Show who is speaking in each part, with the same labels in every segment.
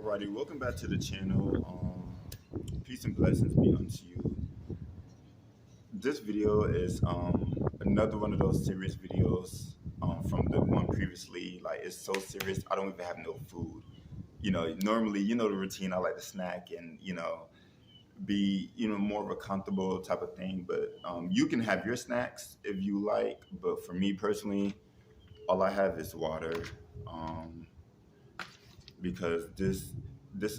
Speaker 1: Alrighty, welcome back to the channel. Peace and blessings be unto you. This video is another one of those serious videos from the one previously. Like, it's so serious, I don't even have no food. Normally, the routine. I like to snack and be more of a comfortable type of thing. But you can have your snacks if you like. But for me personally, all I have is water. Um, because this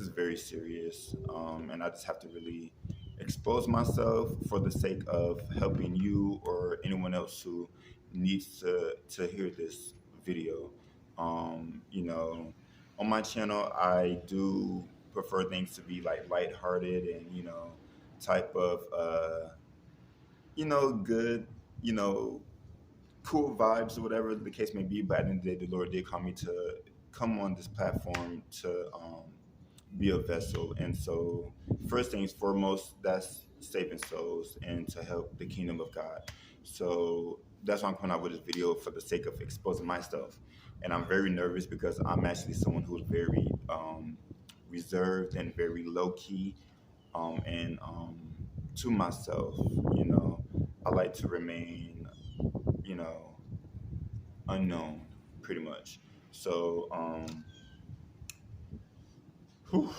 Speaker 1: is very serious, and I just have to really expose myself for the sake of helping you or anyone else who needs to hear this video. On my channel, I do prefer things to be like lighthearted and type of good, you know cool vibes or whatever the case may be. But at the end of the day, the Lord did call me to come on this platform to be a vessel. And so, first things foremost, that's saving souls and to help the kingdom of God. So that's why I'm coming out with this video, for the sake of exposing myself. And I'm very nervous because I'm actually someone who's very reserved and very low key, and to myself. I like to remain you know, unknown, pretty much. So, whew.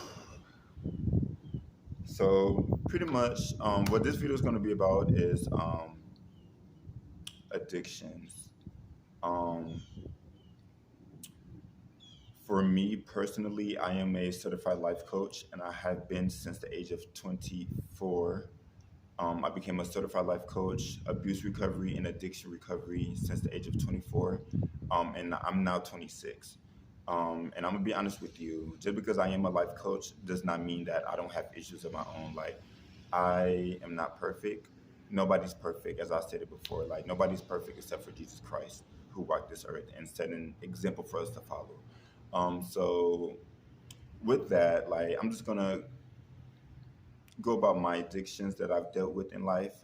Speaker 1: So pretty much, what this video is going to be about is addictions. Um, for me personally, I am a certified life coach, and I have been since the age of 24. I became a certified life coach, abuse recovery and addiction recovery since the age of 24, and I'm now 26. And I'm gonna be honest with you, just because I am a life coach does not mean that I don't have issues of my own. Like, I am not perfect. Nobody's perfect, as I stated before. Like, nobody's perfect except for Jesus Christ, who walked this earth and set an example for us to follow. So with that, like, I'm just gonna go about my addictions that I've dealt with in life.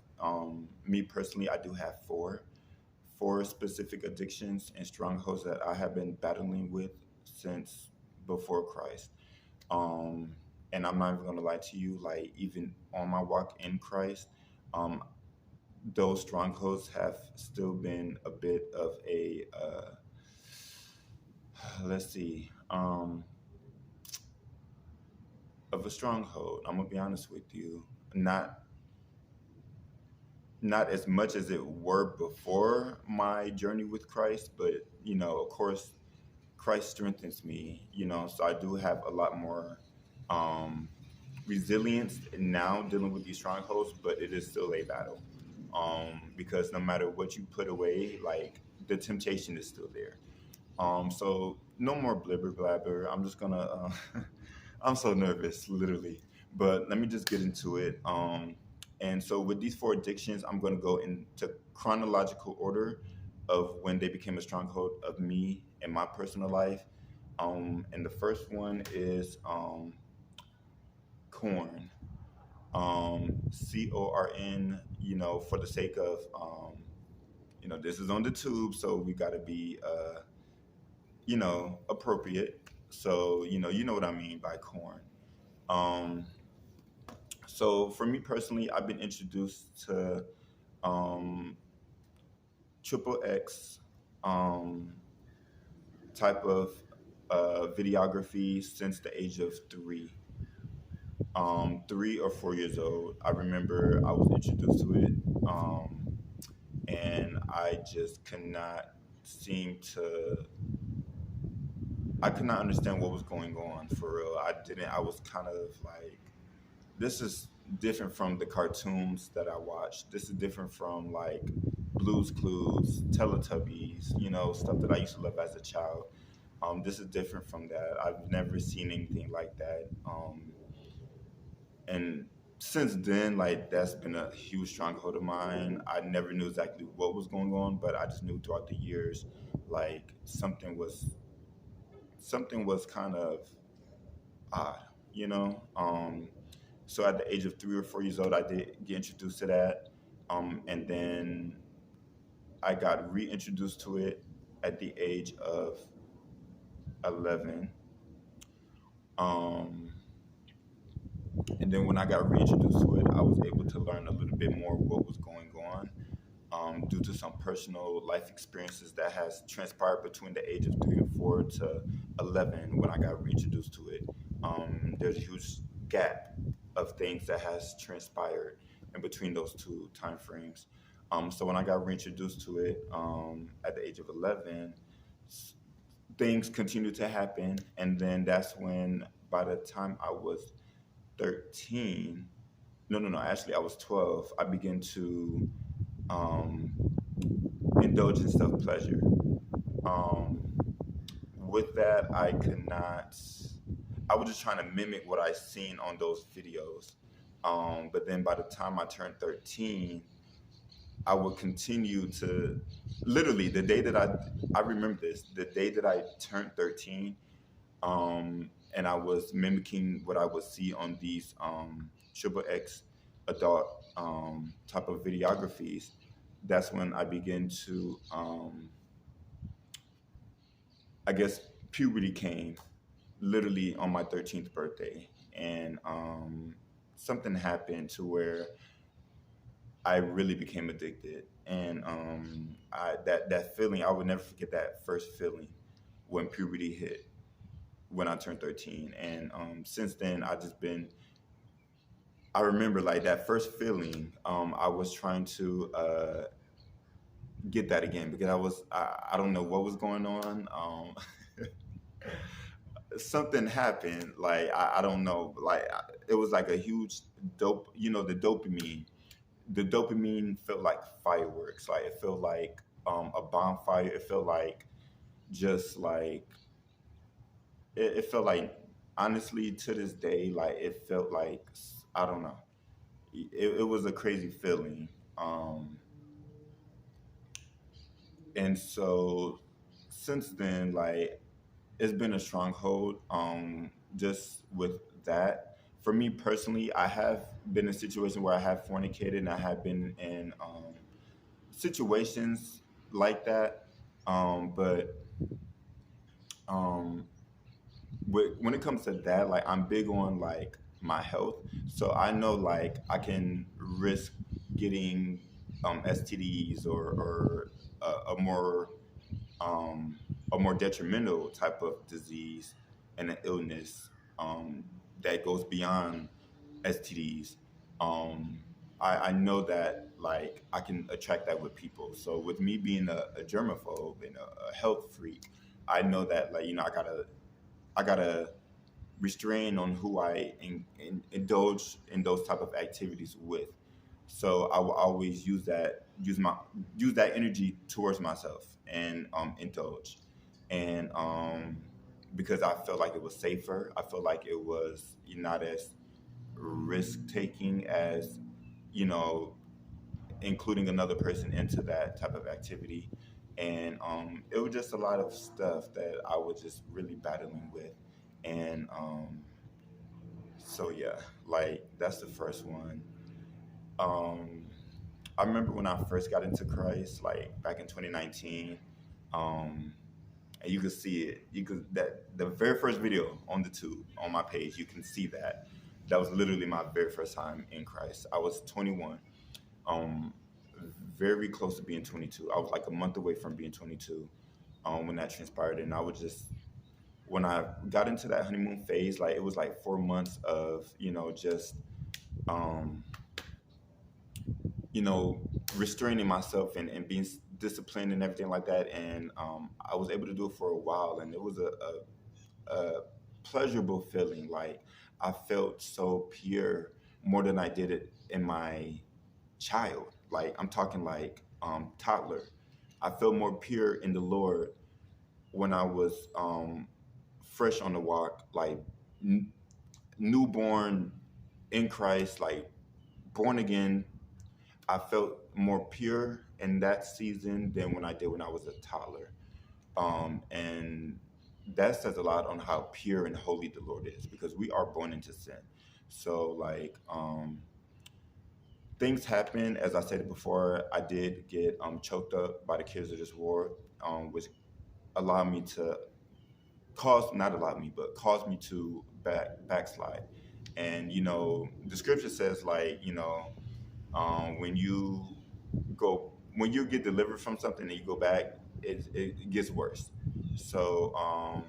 Speaker 1: Me personally, I do have four specific addictions and strongholds that I have been battling with since before Christ. Um, and I'm not even gonna lie to you, like, even on my walk in Christ, um, those strongholds have still been a bit of a let's see, of a stronghold. I'm gonna be honest with you, not not as much as it were before my journey with Christ, but of course, Christ strengthens me. So I do have a lot more um, resilience now dealing with these strongholds, but it is still a battle, because no matter what you put away, like, the temptation is still there. So no more blibber blabber. I'm just gonna. I'm so nervous, literally. But let me just get into it. And so with these four addictions, I'm gonna go into chronological order of when they became a stronghold of me in my personal life. And the first one is corn. CORN. For the sake of this is on the tube, so we gotta be appropriate. So, you know what I mean by corn. Um, so for me personally, I've been introduced to um, triple X um, type of videography since the age of 3 or 4 years old. I remember I was introduced to it, and I just could not seem to I could not understand what was going on, for real. I was kind of like, this is different from the cartoons that I watched. This is different from, like, Blue's Clues, Teletubbies, stuff that I used to love as a child. This is different from that. I've never seen anything like that. And since then, like, that's been a huge stronghold of mine. I never knew exactly what was going on, but I just knew throughout the years, like, something was kind of odd, you know. So at the age of 3 or 4 years old, I did get introduced to that, and then I got reintroduced to it at the age of 11. And then when I got reintroduced to it, I was able to learn a little bit more what was going on, due to some personal life experiences that has transpired between the age of 3 and 4 to 11 when I got reintroduced to it. There's a huge gap of things that has transpired in between those two time frames. So when I got reintroduced to it, at the age of 11, things continued to happen. And then that's when, by the time I was 13, no, actually, I was 12, I began to um, indulge in self pleasure. Um, with that, I could not. I was just trying to mimic what I seen on those videos. But then by the time I turned 13, I would continue to, literally, the day that I remember this, the day that I turned 13, and I was mimicking what I would see on these triple X adult type of videographies. That's when I began to, I guess, puberty came, literally on my 13th birthday, and something happened to where I really became addicted, and that feeling, I would never forget that first feeling when puberty hit, when I turned 13. And since then, I just been. I remember like that first feeling. I was trying to get that again because I don't know what was going on. Something happened. Like I don't know. Like it was like a huge dope. The dopamine felt like fireworks. Like it felt like a bonfire. It felt like just like it felt like, honestly, to this day, like it felt like, I don't know. It was a crazy feeling. Um, and so since then, like it's been a stronghold. Just with that, for me personally, I have been in a situation where I have fornicated, and I have been in situations like that. But um, when it comes to that, like I'm big on like my health, so I know like I can risk getting STDs, or a more um, a more detrimental type of disease and an illness that goes beyond STDs. Um, I know that like I can attract that with people. So with me being a germaphobe and a health freak, I know that like I gotta restrain on who I indulge in those type of activities with. So I will always use that energy towards myself and indulge, and because I felt like it was safer. I felt like it was not as risk taking as, you know including another person into that type of activity. And it was just a lot of stuff that I was just really battling with. And so, yeah, like that's the first one. Um, I remember when I first got into Christ, like back in 2019, um, and you could see it. You could that the very first video on the tube on my page, you can see that. That was literally my very first time in Christ. I was 21, um, very close to being 22. I was like a month away from being 22 when that transpired, and I was just when I got into that honeymoon phase, like it was like 4 months of just um, you know restraining myself and being disciplined and everything like that, and I was able to do it for a while, and it was a pleasurable feeling. Like I felt so pure more than I did it in my child. Like I'm talking like toddler. I felt more pure in the Lord when I was fresh on the walk, like n- newborn in Christ, like born again. I felt more pure in that season than when I did when I was a toddler. And that says a lot on how pure and holy the Lord is, because we are born into sin. So like things happen. As I said before, I did get choked up by the kids of this war, which allowed me to cause not allowed me, but caused me to backslide. And the scripture says, like, when you when you get delivered from something and you go back, it gets worse. So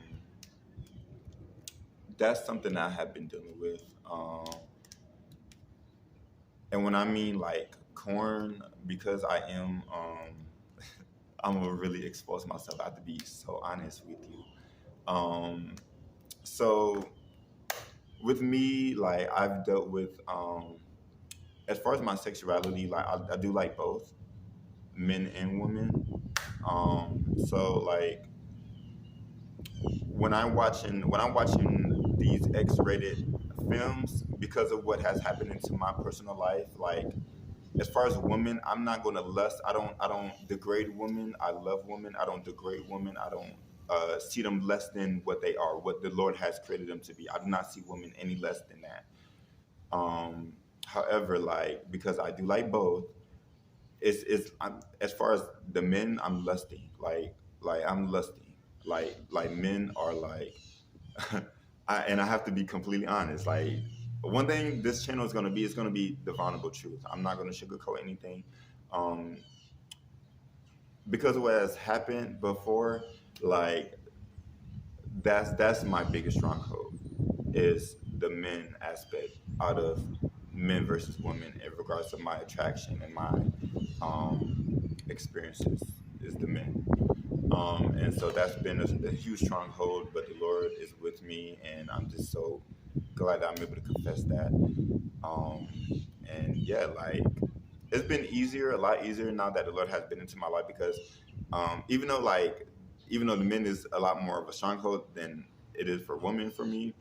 Speaker 1: that's something I have been dealing with. And when I mean like corn, because I am, I'm gonna really expose myself. I have to be so honest with you. Um, so with me, like I've dealt with, as far as my sexuality, like I do like both men and women. So like when I'm watching these X-rated films, because of what has happened into my personal life, like as far as women, I'm not going to lust. I don't degrade women. I love women. I don't degrade women. I don't see them less than what they are, what the Lord has created them to be. I do not see women any less than that. However, like, because I do like both, as far as the men, I'm lusty. Like I'm lusty. Like men are like, and I have to be completely honest. Like one thing this channel is gonna be, it's gonna be the vulnerable truth. I'm not gonna sugarcoat anything, um, because of what has happened before. Like that's my biggest stronghold, is the men aspect out of men versus women in regards to my attraction and my experiences, is the men. And so that's been a huge stronghold, but the Lord is with me, and I'm just so glad that I'm able to confess that. Um, and yeah, like it's been easier, a lot easier now that the Lord has been into my life, because even though the men is a lot more of a stronghold than it is for women for me,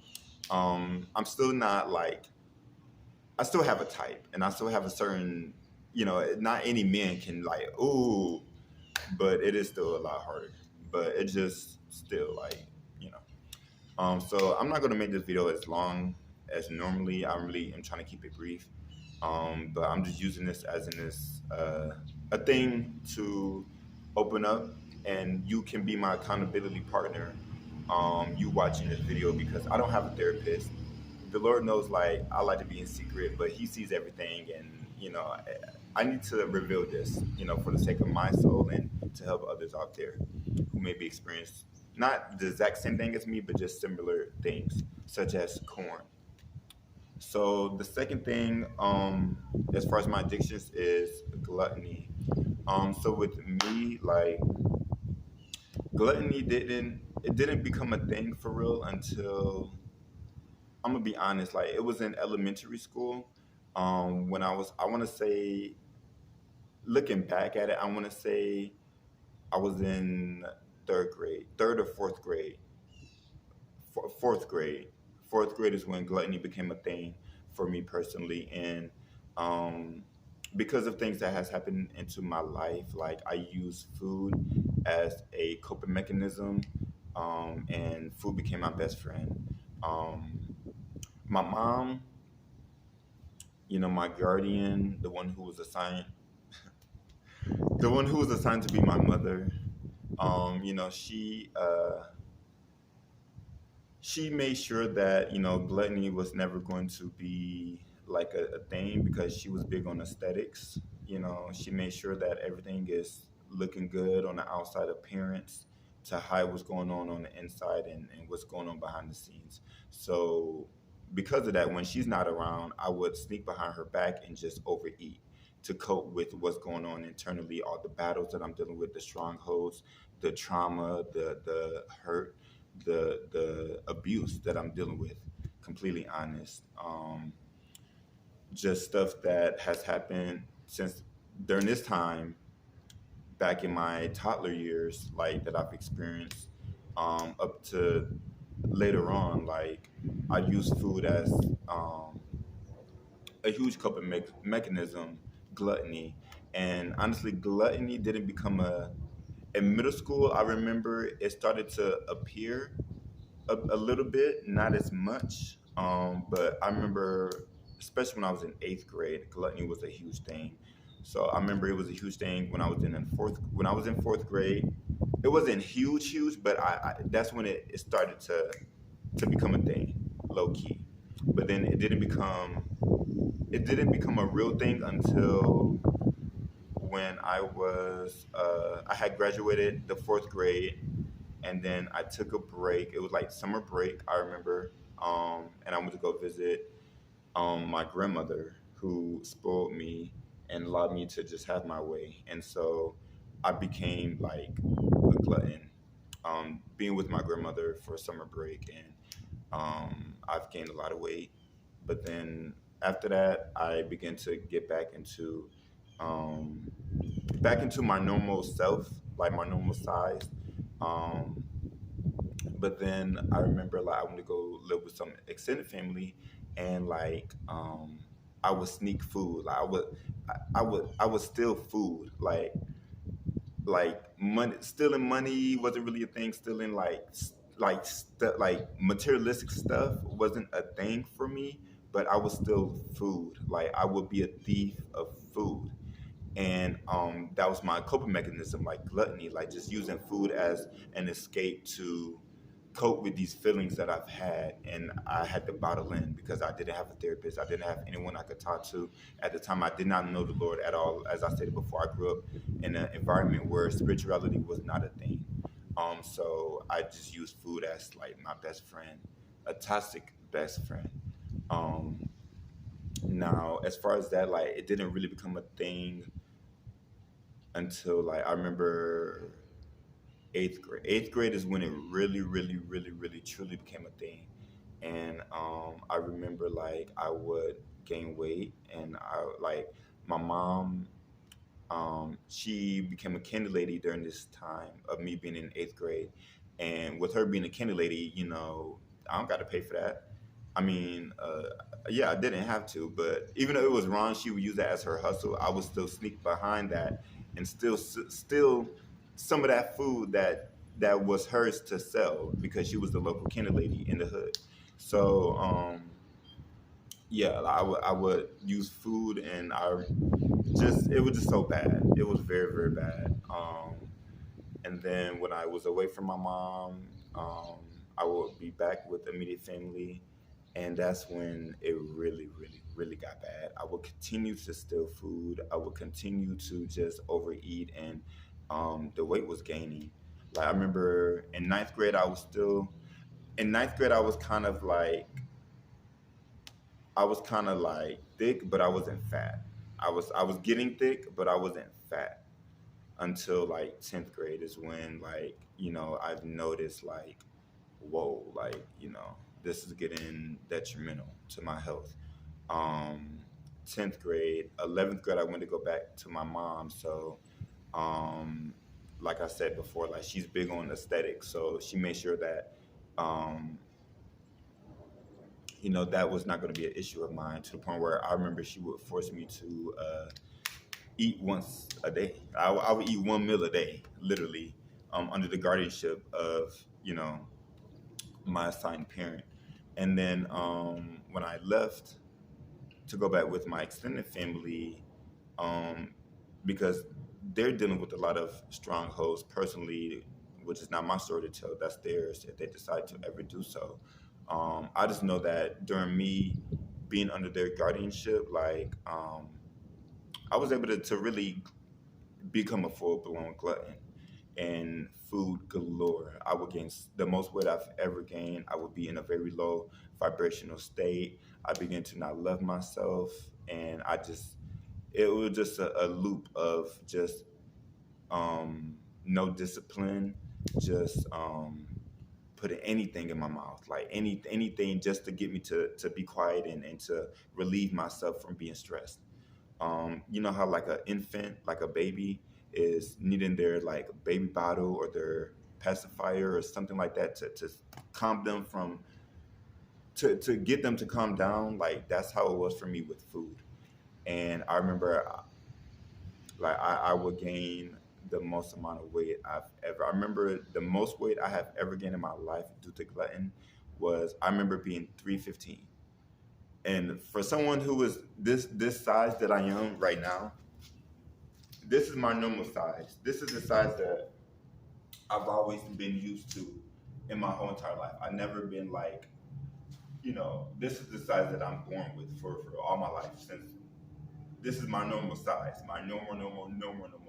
Speaker 1: I'm still not like, I still have a type, and I still have a certain, not any man can like, ooh, but it is still a lot harder. But it just still like, you know. So I'm not gonna make this video as long as normally. I really am trying to keep it brief. But I'm just using this as a thing to open up, and you can be my accountability partner. You watching this video, because I don't have a therapist. The Lord knows, like, I like to be in secret, but He sees everything, and I need to reveal this, for the sake of my soul and to help others out there who may be experienced not the exact same thing as me, but just similar things, such as corn. So the second thing, as far as my addictions, is gluttony. So with me, like gluttony didn't become a thing for real until, I'm gonna be honest, like it was in elementary school. When I want to say, looking back at it, I want to say I was in third grade, third or fourth grade. Fourth grade. Fourth grade is when gluttony became a thing for me personally, and um, because of things that has happened into my life, like I use food as a coping mechanism, and food became my best friend. Um, my mom, my guardian, the one who was assigned to be my mother. She made sure that gluttony was never going to be like a thing, because she was big on aesthetics. She made sure that everything is looking good on the outside appearance to hide what's going on the inside, and what's going on behind the scenes. So because of that, when she's not around, I would sneak behind her back and just overeat to cope with what's going on internally, all the battles that I'm dealing with, the strongholds, the trauma, the hurt, the abuse that I'm dealing with. Completely honest. Just stuff that has happened since during this time, back in my toddler years, like that I've experienced, up to later on. Like I use food as a huge coping mechanism, gluttony. And honestly, gluttony didn't become in middle school. I remember it started to appear a little bit, not as much. But I remember, especially when I was in eighth grade, gluttony was a huge thing. So I remember it was a huge thing when I was in fourth grade. It wasn't huge, but I that's when it started to become a thing, low key. But then it didn't become a real thing until when I had graduated the fourth grade, and then I took a break. It was like summer break, I remember, and I went to go visit my grandmother, who spoiled me and allowed me to just have my way. And so I became like a glutton, being with my grandmother for summer break, and I've gained a lot of weight. But then after that, I began to get um, back into my normal self, like my normal size. Um, but then I remember like I went to go live with some extended family, and I would sneak food. Like I would steal food. Like money, stealing money wasn't really a thing. Stealing like materialistic stuff wasn't a thing for me. But I would steal food. Like I would be a thief of food, and that was my coping mechanism, like gluttony, like just using food as an escape to cope with these feelings that I've had. And I had to bottle in because I didn't have a therapist, I didn't have anyone I could talk to. At the time, I did not know the Lord at all. As I stated before, I grew up in an environment where spirituality was not a thing. So I just used food as like my best friend, a toxic best friend. um Now, as far as that, like it didn't really become a thing until like I remember eighth grade. Eighth grade is when it really, really, really, really, truly became a thing. And I remember like I would gain weight, and I like my mom. She became a candy lady during this time of me being in eighth grade, and with her being a candy lady, I don't got to pay for that. I mean, yeah, I didn't have to, but even though it was wrong, she would use that as her hustle. I would still sneak behind that and still some of that food that was hers to sell because she was the local candy lady in the hood. So yeah, I would use food, and it was just so bad. It was very, very bad. And then when I was away from my mom, I would be back with immediate family, and that's when it really, really, really got bad. I would continue to steal food. I would continue to just overeat, and the weight was gaining. Like I remember in ninth grade. I was kind of like thick, but I wasn't fat. I was getting thick, but I wasn't fat until like 10th grade is when I've noticed like, whoa, like, this is getting detrimental to my health. um 10th grade, 11th grade, I went to go back to my mom. So um like I said before, like she's big on aesthetics, so she made sure that um that was not going to be an issue of mine, to the point where I remember she would force me to eat once a day. I would eat one meal a day, literally, under the guardianship of my assigned parent. And then when I left to go back with my extended family, um, because they're dealing with a lot of strongholds personally, which is not my story to tell. That's theirs if they decide to ever do so. I just know that during me being under their guardianship, I was able to really become a full blown glutton and food galore. I would gain the most weight I've ever gained. I would be in a very low vibrational state. I began to not love myself, and it was just a loop of just no discipline, just putting anything in my mouth, like anything just to get me to be quiet, and to relieve myself from being stressed. You know how like an infant, like a baby, is needing their like baby bottle or their pacifier or something like that to calm them from to get them to calm down. Like that's how it was for me with food. And I remember I would gain the most amount of weight I've ever. I remember the most weight I have ever gained in my life due to glutton was, I remember being 315. And for someone who is this size that I am right now, this is my normal size. This is the size that I've always been used to in my whole entire life. I've never been like this is the size that I'm born with for all my life since this is my normal size, my normal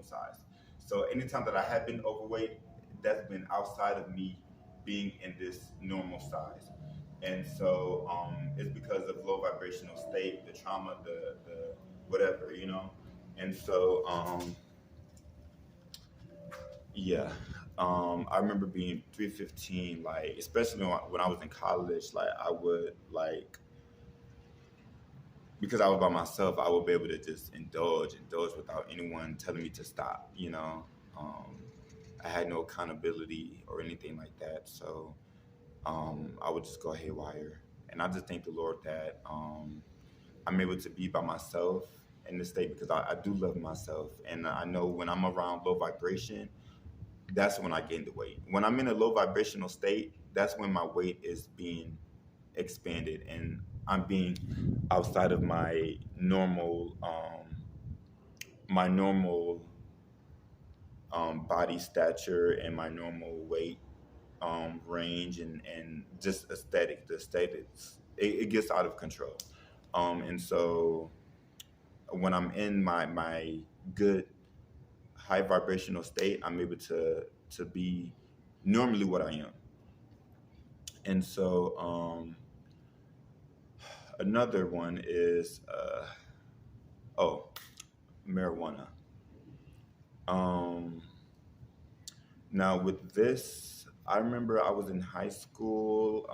Speaker 1: size. So anytime that I have been overweight, that's been outside of me being in this normal size. And so it's because of low vibrational state, the trauma, the whatever. And so yeah, I remember being 315, like especially when I was in college, like I would like because I was by myself, I would be able to just indulge without anyone telling me to stop. Um, I had no accountability or anything like that. So I would just go haywire. And I just thank the Lord that I'm able to be by myself in this state because I do love myself. And I know when I'm around low vibration, that's when I gain the weight. When I'm in a low vibrational state, that's when my weight is being expanded and I'm being outside of my normal body stature and my normal weight range and just the aesthetics it gets out of control. And so when I'm in my good high vibrational state, I'm able to be normally what I am. And so another one is oh, marijuana. Um, Now with this, I remember I was in high school.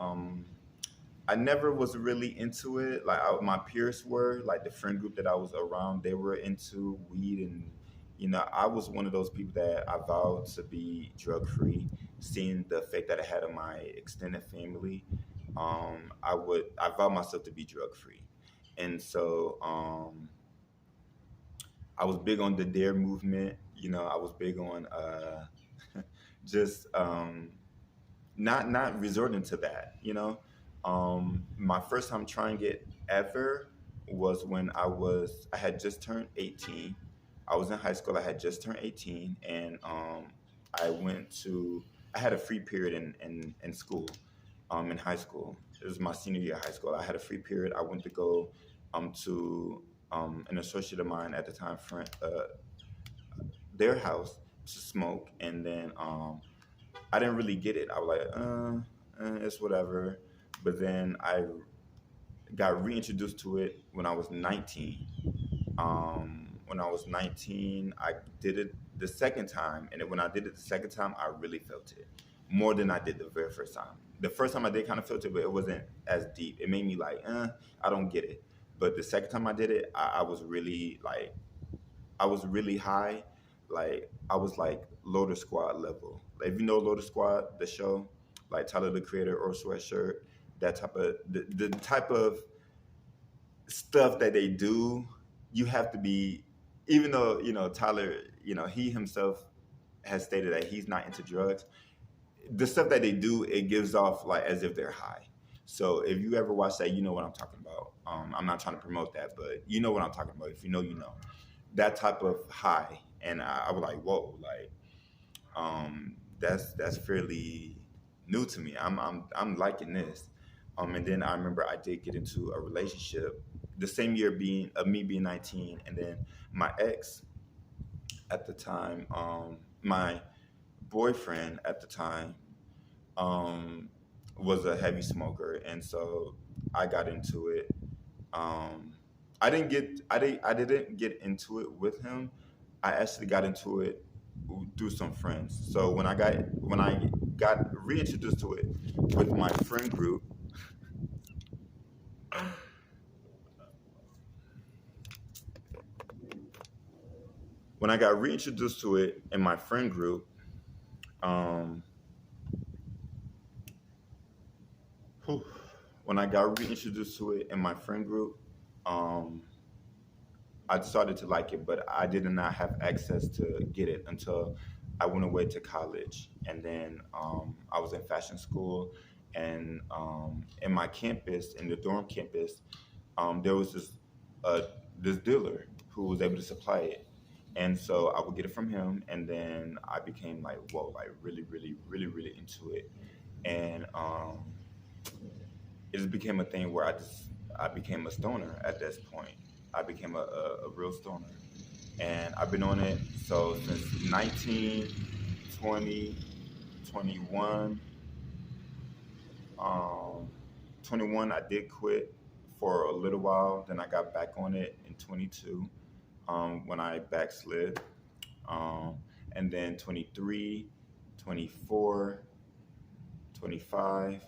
Speaker 1: I never was really into it. Like my peers were, like the friend group that I was around, they were into weed, and I was one of those people that I vowed to be drug free. Seeing the effect that it had on my extended family, I vowed myself to be drug free, and so I was big on the Dare movement. I was big on just not resorting to that. My first time trying it ever was when I had just turned 18. I was in high school. I had just turned 18, and I had a free period in school, in high school. It was my senior year of high school. I had a free period. I went to go to an associate of mine at the time, friend, their house to smoke, and then I didn't really get it. I was like, it's whatever. But then I got reintroduced to it when I was 19. When I was 19, I did it the second time, and then when I did it the second time, I really felt it more than I did the very first time. The first time I did kind of felt it, but it wasn't as deep. It made me like, I don't get it. But the second time I did it, I was really like I was really high. Like I was like Loader Squad level. Like if you know Loader Squad, the show, like Tyler the Creator or Sweatshirt, that type of the type of stuff that they do, you have to be even though, Tyler, he himself has stated that he's not into drugs. The stuff that they do, it gives off like as if they're high. So if you ever watch that, you know what I'm talking about. I'm not trying to promote that, but you know what I'm talking about. If you know, you know that type of high, and I was like, whoa, like that's fairly new to me. I'm liking this. And then I remember I did get into a relationship the same year being of me being 19, and then my ex at the time, my boyfriend at the time, um, was a heavy smoker, and so I got into it. Um, I didn't get into it with him. I actually got into it through some friends. So when I got reintroduced to it with my friend group, when I got reintroduced to it in my friend group, um, whew, when I got reintroduced to it in my friend group, um, I started to like it, but I did not have access to get it until I went away to college, and then I was in fashion school, and in my campus, in the dorm campus, there was uh, this dealer who was able to supply it, and so I would get it from him, and then I became like, whoa, like really, really, really, really into it, and it just became a thing where I became a stoner at this point. I became a real stoner, and I've been on it so since 19, 20, 21. 21, I did quit for a little while. Then I got back on it in 22 when I backslid. Um, and then 23, 24, 25.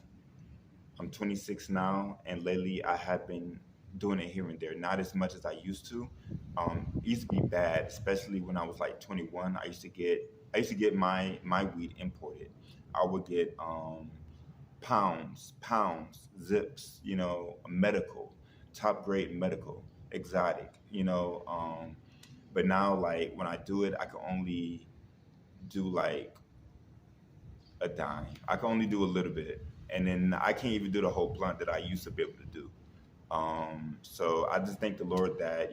Speaker 1: I'm 26 now, and lately I have been doing it here and there, not as much as I used to. It used to be bad, especially when I was like 21. I used to get my weed imported. I would get pounds, zips, medical, top grade medical, exotic, But now, like when I do it, I can only do like a dime. I can only do a little bit, and then I can't even do the whole blunt that I used to be able to do. So I just thank the Lord that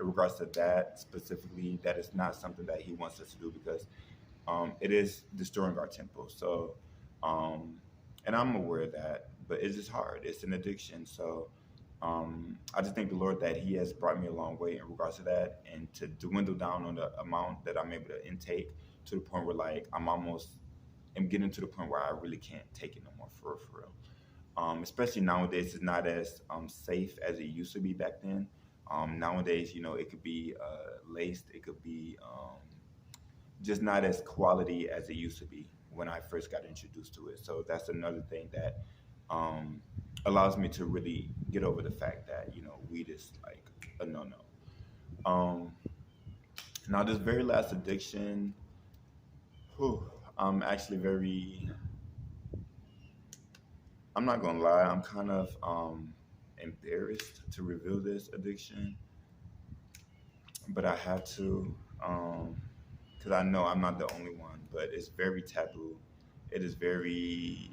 Speaker 1: in regards to that specifically, that is not something that He wants us to do because it is destroying our temple. So, um, and I'm aware of that, but it's just hard. It's an addiction. So, I just thank the Lord that He has brought me a long way in regards to that, and to dwindle down on the amount that I'm able to intake to the point where like I'm getting to the point where I really can't take it no more for real, for real. Especially nowadays, it's not as safe as it used to be back then. Nowadays, it could be laced, it could be just not as quality as it used to be when I first got introduced to it. So that's another thing that um, allows me to really get over the fact that weed is like a no-no. Um, Now, this very last addiction, whew, I'm actually very. I'm not gonna lie. I'm kind of embarrassed to reveal this addiction, but I have to, because I know I'm not the only one. But it's very taboo. It is very.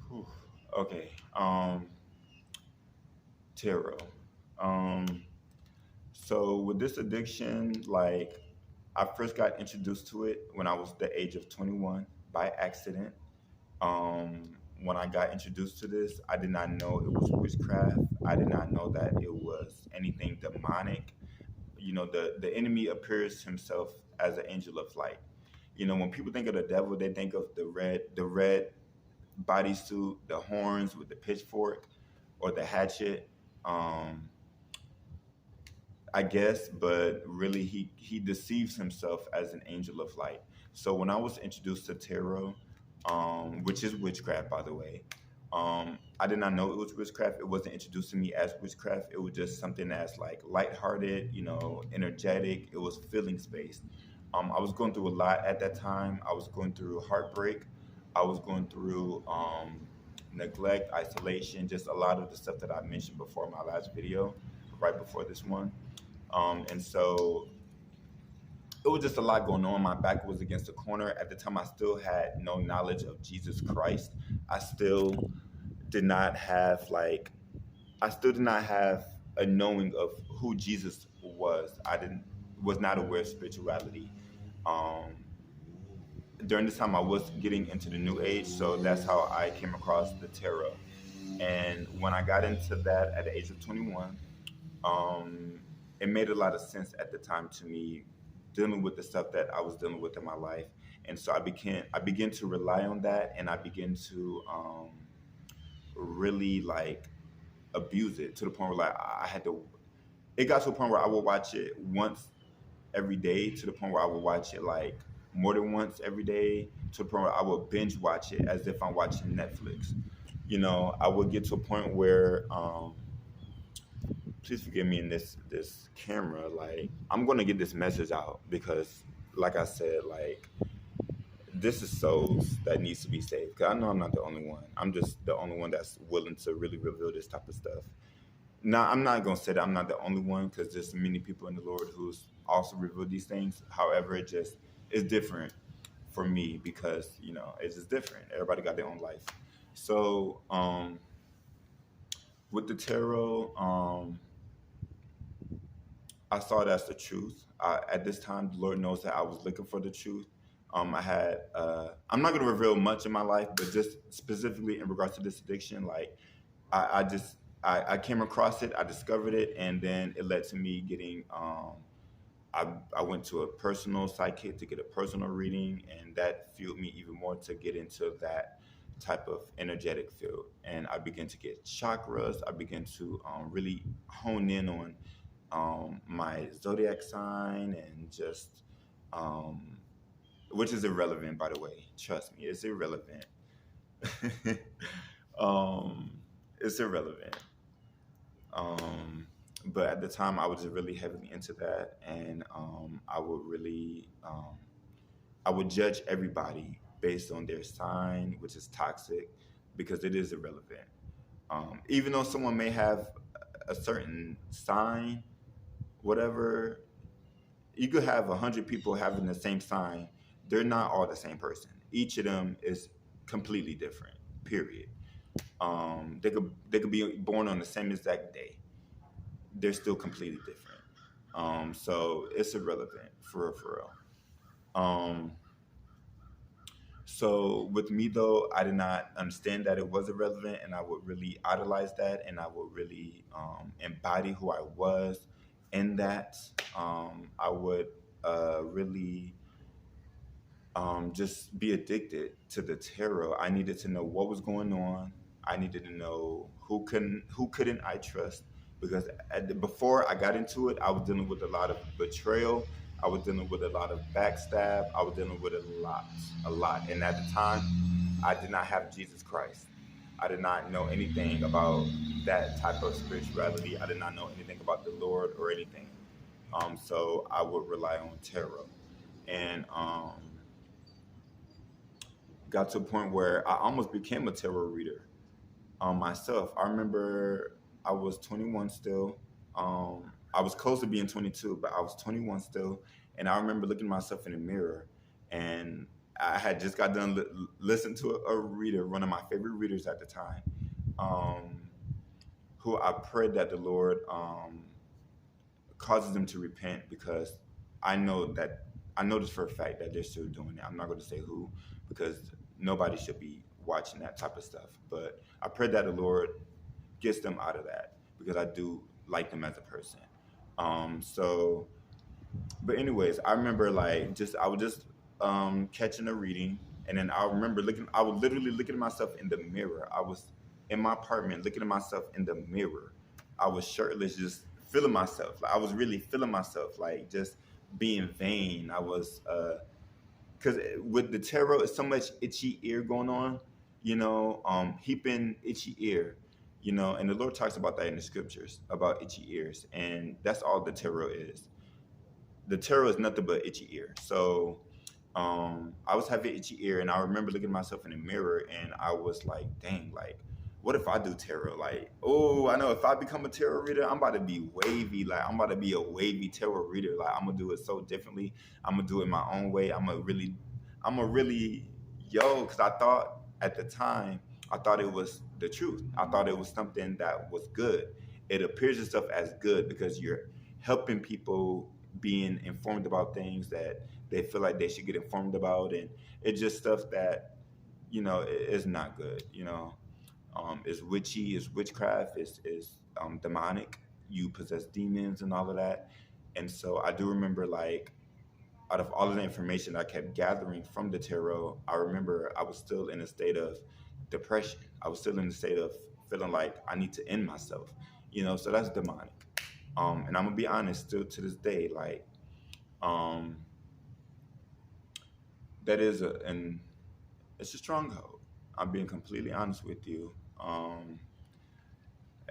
Speaker 1: Whew, okay. Tarot. Um, so with this addiction, like I first got introduced to it when I was the age of 21 by accident. When I got introduced to this, I did not know it was witchcraft. I did not know that it was anything demonic. The enemy appears himself as an angel of light. When people think of the devil, they think of the red bodysuit, the horns with the pitchfork or the hatchet. Um, I guess, but really he deceives himself as an angel of light. So when I was introduced to tarot, which is witchcraft, by the way, I did not know it was witchcraft. It wasn't introduced to me as witchcraft. It was just something that's like lighthearted, energetic. It was feelings based. I was going through a lot at that time. I was going through heartbreak. I was going through neglect, isolation, just a lot of the stuff that I mentioned before in my last video, right before this one. And so it was just a lot going on. My back was against the corner. At the time, I still had no knowledge of Jesus Christ. I still did not have I still did not have a knowing of who Jesus was. I didn't was not aware of spirituality. Um, During this time, I was getting into the New Age, so that's how I came across the tarot. And when I got into that at the age of 21, um, it made a lot of sense at the time to me, dealing with the stuff that I was dealing with in my life, and so I began to rely on that, and I began to really like abuse it to the point where like I had to. It got to a point where I would watch it once every day, to the point where I would watch it like more than once every day, to the point where I would binge watch it as if I'm watching Netflix. I would get to a point where please forgive me in this camera. Like I'm gonna get this message out because, like I said, like this is souls that needs to be saved. Cause I know I'm not the only one. I'm just the only one that's willing to really reveal this type of stuff. Now I'm not gonna say that I'm not the only one because there's many people in the Lord who's also revealed these things. However, it just is different for me because it's just different. Everybody got their own life. So with the tarot, I saw that's the truth. At this time, the Lord knows that I was looking for the truth. I had I'm not gonna reveal much in my life, but just specifically in regards to this addiction, like I just I came across it, I discovered it, and then it led to me getting I went to a personal psychic to get a personal reading, and that fueled me even more to get into that type of energetic field. And I began to get chakras. I began to really hone in on my zodiac sign and just, um, which is irrelevant, by the way. Trust me, it's irrelevant. um, it's irrelevant. Um, but at the time, I was just really heavily into that, and I would judge everybody based on their sign, which is toxic, because it is irrelevant. Even though someone may have a certain sign, whatever, you could have 100 people having the same sign. They're not all the same person. Each of them is completely different. Period. They could be born on the same exact day. They're still completely different. So it's irrelevant for real, for real. So with me though, I did not understand that it was irrelevant, and I would really idolize that, and I would really embody who I was in that. I would really just be addicted to the tarot. I needed to know what was going on. I needed to know who couldn't I trust, because before I got into it, I was dealing with a lot of betrayal. I was dealing with a lot of backstab. I was dealing with a lot. And at the time, I did not have Jesus Christ. I did not know anything about that type of spirituality. I did not know anything about the Lord or anything. So I would rely on tarot, and got to a point where I almost became a tarot reader myself. I remember I was 21 still. I was close to being 22, but I was 21 still. And I remember looking at myself in the mirror, and I had just got done listening to a reader, one of my favorite readers at the time, um, who I prayed that the Lord causes them to repent, because I know that I know this for a fact that they're still doing it. I'm not going to say who, because nobody should be watching that type of stuff. But I pray that the Lord gets them out of that, because I do like them as a person. So, but anyways, I remember like just I was just catching a reading, and then I remember looking. I was literally looking at myself in the mirror. I was in my apartment looking at myself in the mirror. I was shirtless, just feeling myself. Like, I was really feeling myself, like just being vain. I was because with the tarot, it's so much itchy ear going on, heaping itchy ear, and the Lord talks about that in the scriptures about itchy ears, and that's all the tarot is. The tarot is nothing but itchy ear. So I was having itchy ear, and I remember looking at myself in the mirror, and I was like, dang, like, what if I do tarot? Like, oh, I know if I become a tarot reader, I'm about to be wavy. Like, I'm about to be a wavy tarot reader. Like, I'm gonna do it so differently. I'm gonna do it my own way. I'm a really, because I thought at the time, I thought it was the truth. I thought it was something that was good. It appears itself as good because you're helping people being informed about things that they feel like they should get informed about, and it's just stuff that is not good. Is witchy, is witchcraft, is demonic. You possess demons and all of that. And so I do remember, like, out of all of the information I kept gathering from the tarot, I remember I was still in a state of depression. I was still in a state of feeling like I need to end myself. So that's demonic. And I'm gonna be honest, still to this day, like, um, that is and it's a stronghold. I'm being completely honest with you.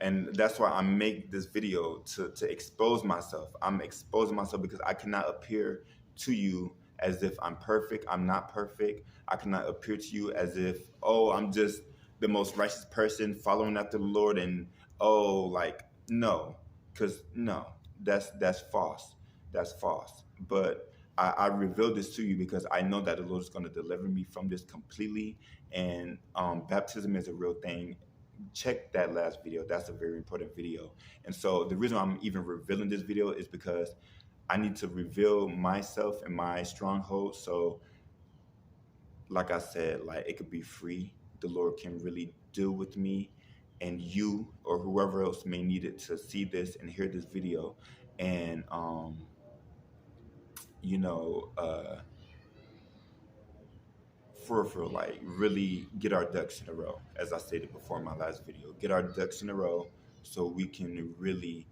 Speaker 1: And that's why I make this video to expose myself. I'm exposing myself because I cannot appear to you as if I'm perfect. I'm not perfect. I cannot appear to you as if, oh, I'm just the most righteous person following after the Lord, and oh, like, no, because no, that's false. That's false. But I reveal this to you because I know that the Lord is going to deliver me from this completely. And baptism is a real thing. Check that last video. That's a very important video. And so the reason I'm even revealing this video is because I need to reveal myself and my stronghold. So like I said, like it could be free. The Lord can really deal with me, and you or whoever else may need it to see this and hear this video, and you know, for like really get our ducks in a row. As I stated before in my last video, get our ducks in a row so we can really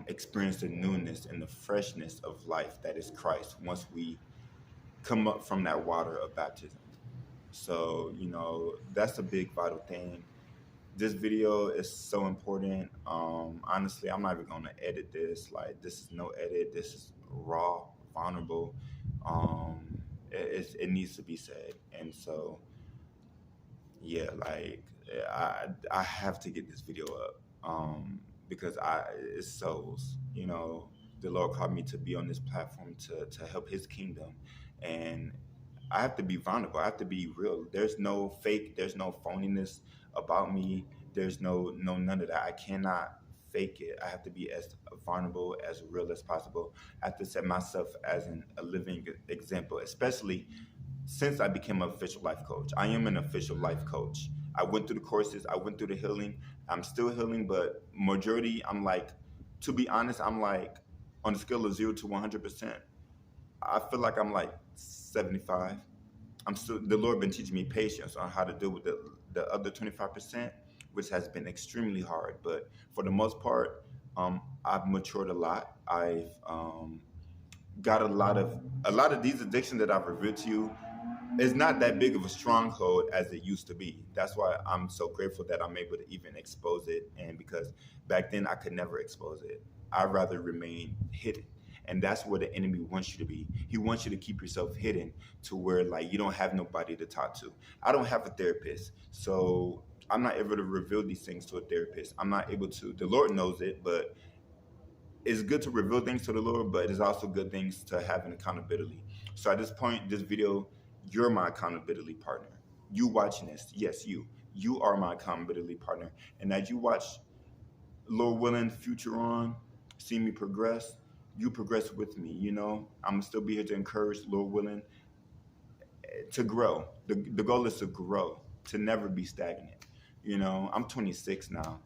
Speaker 1: experience the newness and the freshness of life that is Christ once we come up from that water of baptism. So, that's a big vital thing. This video is so important. Honestly, I'm not even gonna edit this. Like, this is no edit. This is raw, vulnerable. It needs to be said. And so, yeah, like I have to get this video up because it's souls. The Lord called me to be on this platform to help His kingdom, and I have to be vulnerable. I have to be real. There's no fake. There's no phoniness about me. There's no none of that. I cannot fake it. I have to be as vulnerable, as real as possible. I have to set myself as a living example, especially since I became an official life coach. I am an official life coach. I went through the courses, I went through the healing. I'm still healing, but majority, I'm like, to be honest, I'm like on the scale of 0 to 100%. I feel like I'm like 75. I'm still, the Lord been teaching me patience on how to deal with the other 25%, which has been extremely hard. But for the most part, I've matured a lot. I've got a lot of these addictions that I've revealed to you is not that big of a stronghold as it used to be. That's why I'm so grateful that I'm able to even expose it. And because back then I could never expose it, I'd rather remain hidden. And that's where the enemy wants you to be. He wants you to keep yourself hidden to where like you don't have nobody to talk to. I don't have a therapist, so I'm not able to reveal these things to a therapist. I'm not able to. The Lord knows it, but it's good to reveal things to the Lord, but it's also good things to have an accountability. So at this point, this video, you're my accountability partner. You watching this, yes, you are my accountability partner. And as you watch, Lord willing, future on, see me progress, you progress with me. I'm gonna still be here to encourage, Lord willing, to grow. The goal is to grow, to never be stagnant. I'm 26 now.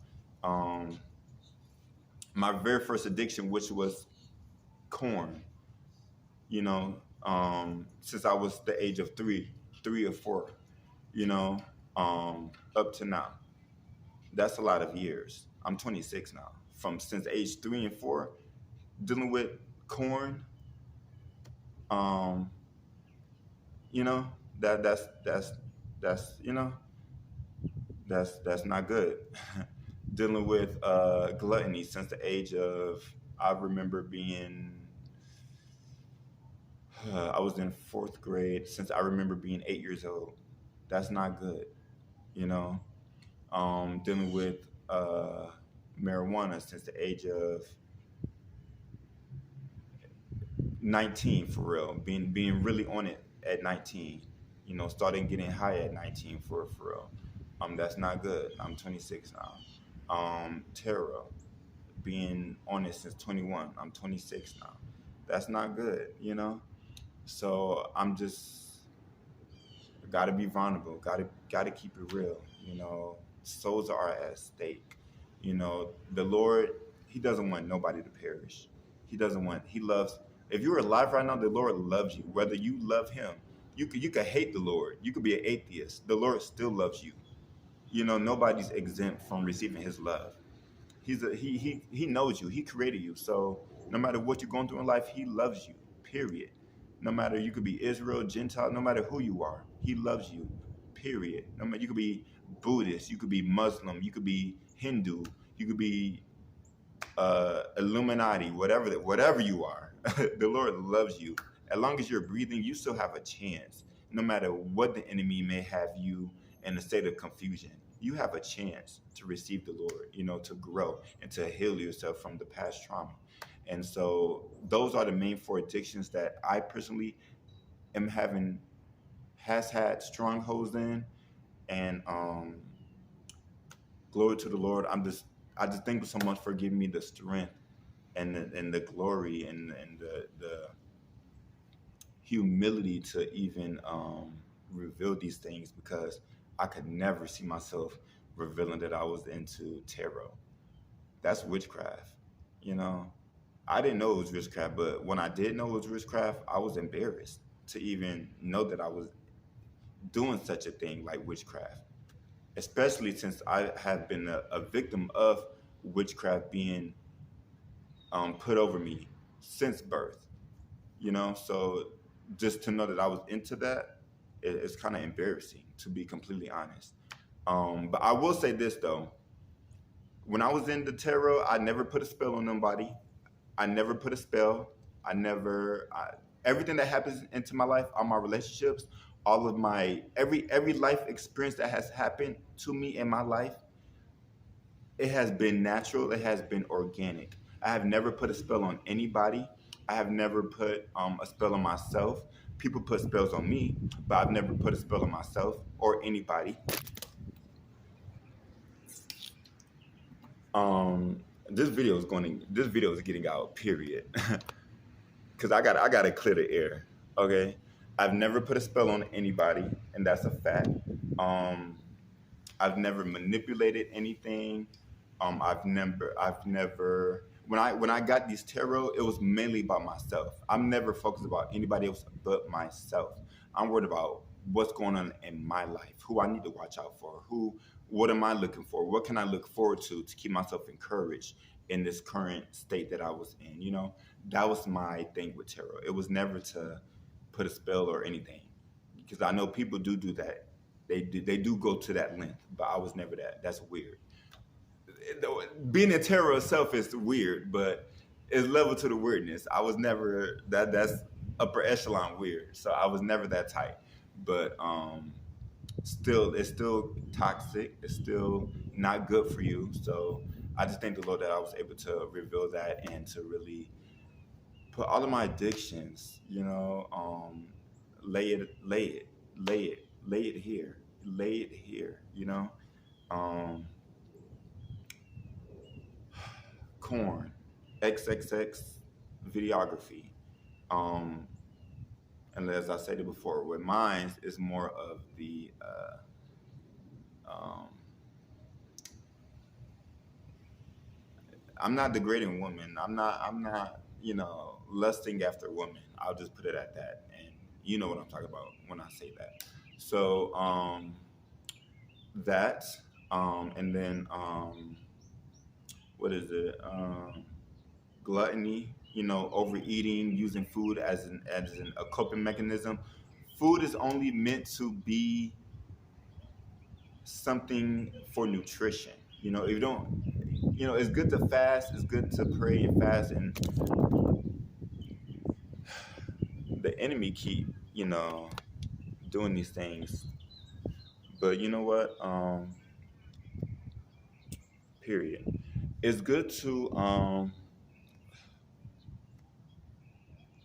Speaker 1: Um, my very first addiction, which was corn, since I was the age of three or four, you know, up to now. That's a lot of years. I'm 26 now. From since age 3 and 4, dealing with corn, um, you know, that's that's not good. Dealing with gluttony since the age of I remember being I was in fourth grade since I remember being 8 years old. That's not good, you know. Dealing with marijuana since the age of 19 for real. Being really on it at 19. Starting getting high at 19 for real. That's not good. I'm 26 now. Terror, being on it since 21. I'm 26 now. That's not good. So I'm just gotta be vulnerable. Gotta keep it real. Souls are at stake. The Lord, He doesn't want nobody to perish. He loves. If you're alive right now, the Lord loves you. Whether you love Him, you could hate the Lord. You could be an atheist. The Lord still loves you. Nobody's exempt from receiving His love. He knows you. He created you. So no matter what you're going through in life, He loves you. Period. No matter, you could be Israel, Gentile, no matter who you are, He loves you. Period. No matter, you could be Buddhist, you could be Muslim, you could be Hindu, you could be Illuminati, whatever you are. The Lord loves you. As long as you're breathing, you still have a chance. No matter what the enemy may have you in a state of confusion, you have a chance to receive the Lord, to grow and to heal yourself from the past trauma. And so those are the main four addictions that I personally am has had strongholds in. And glory to the Lord. I just thank you so much for giving me the strength and the glory and humility to even reveal these things because I could never see myself revealing that I was into tarot. That's witchcraft, you know. I didn't know it was witchcraft, but when I did know it was witchcraft, I was embarrassed to even know that I was doing such a thing like witchcraft, especially since I have been a victim of witchcraft being put over me since birth, you know? So just to know that I was into that, it's kind of embarrassing, to be completely honest. But I will say this, though. When I was in the tarot, I never put a spell on nobody. I never put a spell. Everything that happens into my life, all my relationships, all of my every life experience that has happened to me in my life, it has been natural. It has been organic. I have never put a spell on anybody. I have never put a spell on myself. People put spells on me, but I've never put a spell on myself or anybody. Um, this video is getting out. Period. Because I gotta clear the air. Okay, I've never put a spell on anybody, and that's a fact. Um, I've never manipulated anything. I've never when I got these tarot, it was mainly about myself. I'm never focused about anybody else but myself. I'm worried about what's going on in my life, who I need to watch out for, what am I looking for, what can I look forward to keep myself encouraged in this current state that I was in. You know, that was my thing with tarot. It was never to put a spell or anything, because I know people do that. They do go to that length, but I was never that. That's weird. Being in terror itself is weird, but it's level to the weirdness. I was never that. That's upper echelon weird. So I was never that type. But still, it's still toxic. It's still not good for you. So I just thank the Lord that I was able to reveal that and to really put all of my addictions, lay it here, lay it here, um, corn, XXX videography. Um, and as I said it before, with mine is more of the, um, I'm not degrading women. I'm not, lusting after women. I'll just put it at that. And you know what I'm talking about when I say that. So, that, and then, what is it? Gluttony, overeating, using food as a coping mechanism. Food is only meant to be something for nutrition. If you don't, it's good to fast, it's good to pray and fast, and the enemy keep, doing these things. But you know what? Period. It's good to